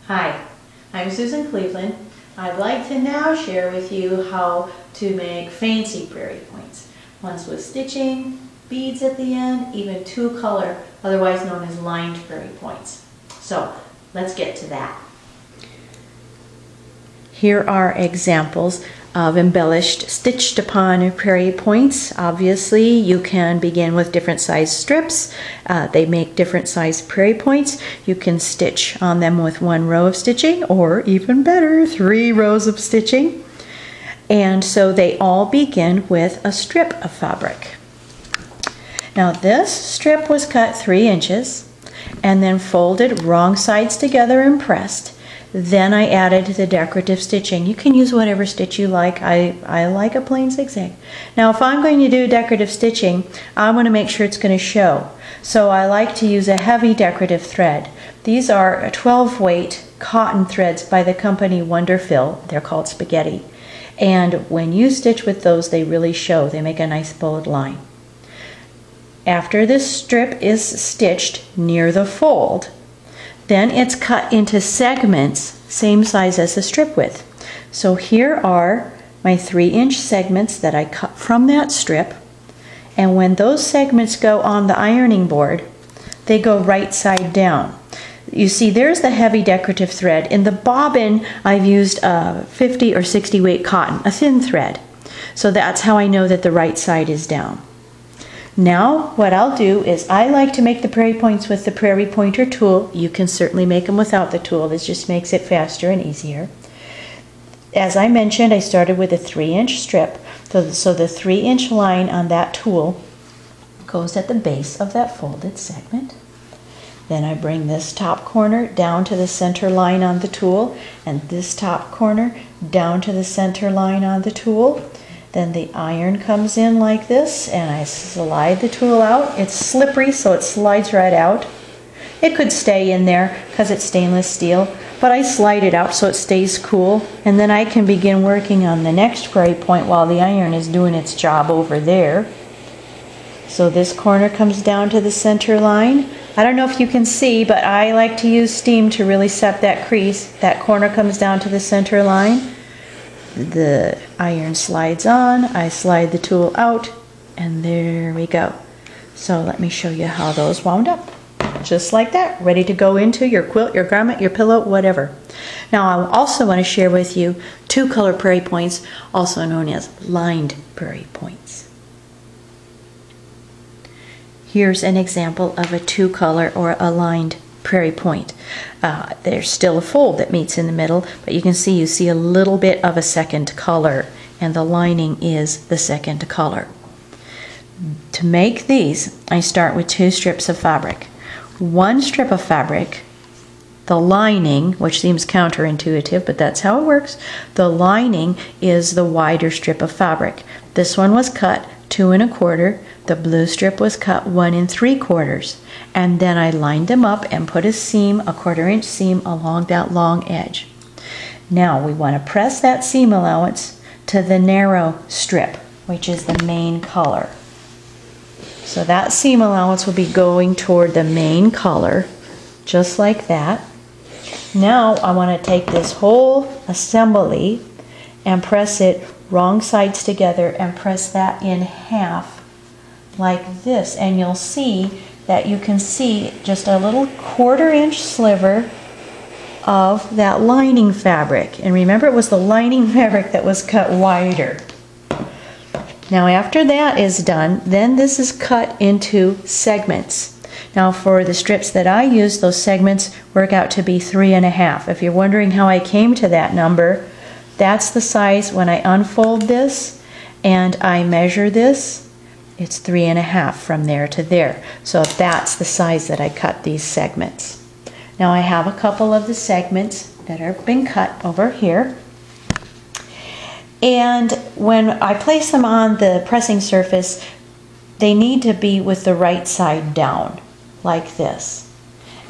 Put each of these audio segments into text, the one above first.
Hi, I'm Susan Cleveland. I'd like to now share with you how to make fancy prairie points. Ones with stitching, beads at the end, even two color, otherwise known as lined prairie points. So let's get to that. Here are examples of embellished, stitched upon prairie points. Obviously, you can begin with different size strips. They make different size prairie points. You can stitch on them with one row of stitching, or even better, 3 rows of stitching. And so they all begin with a strip of fabric. Now this strip was cut 3 inches and then folded wrong sides together and pressed. Then I added the decorative stitching. You can use whatever stitch you like. I like a plain zigzag. Now if I'm going to do decorative stitching, I want to make sure it's going to show. So I like to use a heavy decorative thread. These are 12-weight cotton threads by the company Wonderfill. They're called spaghetti. And when you stitch with those, they really show. They make a nice bold line. After this strip is stitched near the fold, then it's cut into segments, same size as the strip width. So here are my 3-inch segments that I cut from that strip. And when those segments go on the ironing board, they go right side down. You see, there's the heavy decorative thread. In the bobbin, I've used 50 or 60 weight cotton, a thin thread. So that's how I know that the right side is down. Now what I'll do is I like to make the prairie points with the Prairie Pointer tool. You can certainly make them without the tool. This just makes it faster and easier. As I mentioned, I started with a 3-inch strip. So the 3-inch line on that tool goes at the base of that folded segment. Then I bring this top corner down to the center line on the tool, and this top corner down to the center line on the tool. Then the iron comes in like this, and I slide the tool out. It's slippery, so it slides right out. It could stay in there because it's stainless steel, but I slide it out so it stays cool, and then I can begin working on the next prairie point while the iron is doing its job over there. So this corner comes down to the center line. I don't know if you can see, but I like to use steam to really set that crease. That corner comes down to the center line. The iron slides on, I slide the tool out, and there we go. So let me show you how those wound up. Just like that, ready to go into your quilt, your garment, your pillow, whatever. Now I also want to share with you 2-color prairie points, also known as lined prairie points. Here's an example of a 2-color or a lined prairie point. There's still a fold that meets in the middle, but you see a little bit of a second color, and the lining is the second color. To make these, I start with 2 strips of fabric. 1 strip of fabric, the lining, which seems counterintuitive, but that's how it works. The lining is the wider strip of fabric. This one was cut 2 1/4. The blue strip was cut 1 3/4, and then I lined them up and put a seam, a 1/4-inch seam along that long edge. Now we want to press that seam allowance to the narrow strip, which is the main color. So that seam allowance will be going toward the main color, just like that. Now I want to take this whole assembly and press it wrong sides together and press that in half like this, and you'll see that you can see just a little 1/4-inch sliver of that lining fabric. And remember, it was the lining fabric that was cut wider. Now after that is done, then this is cut into segments. Now for the strips that I use, those segments work out to be 3 1/2. If you're wondering how I came to that number, that's the size when I unfold this and I measure this. It's 3 1/2 from there to there. So that's the size that I cut these segments. Now I have a couple of the segments that are been cut over here. And when I place them on the pressing surface, they need to be with the right side down, like this.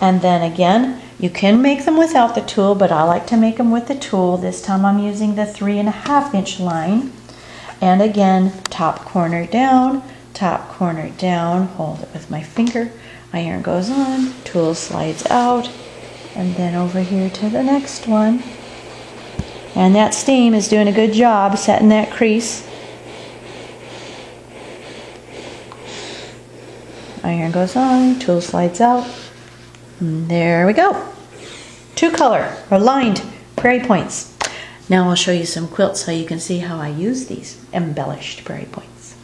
And then again, you can make them without the tool, but I like to make them with the tool. This time I'm using the 3 1/2-inch line. And again, top corner down, hold it with my finger, iron goes on, tool slides out, And then over here to the next one. And that steam is doing a good job setting that crease. Iron goes on, tool slides out. And there we go. 2-color or lined prairie points. Now I'll show you some quilts so you can see how I use these embellished prairie points.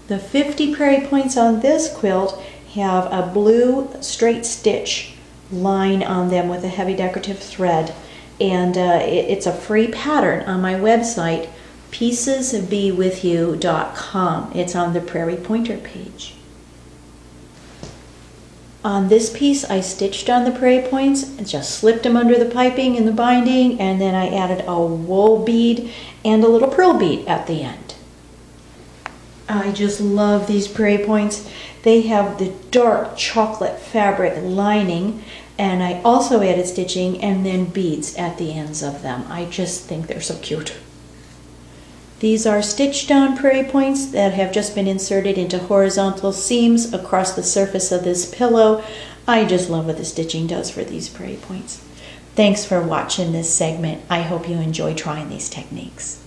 The 50 prairie points on this quilt have a blue straight stitch line on them with a heavy decorative thread, and it's a free pattern on my website, piecesbewithyou.com. It's on the Prairie Pointer page. On this piece I stitched on the prairie points and just slipped them under the piping in the binding, and then I added a wool bead and a little pearl bead at the end. I just love these prairie points. They have the dark chocolate fabric lining, and I also added stitching and then beads at the ends of them. I just think they're so cute. These are stitched on prairie points that have just been inserted into horizontal seams across the surface of this pillow. I just love what the stitching does for these prairie points. Thanks for watching this segment. I hope you enjoy trying these techniques.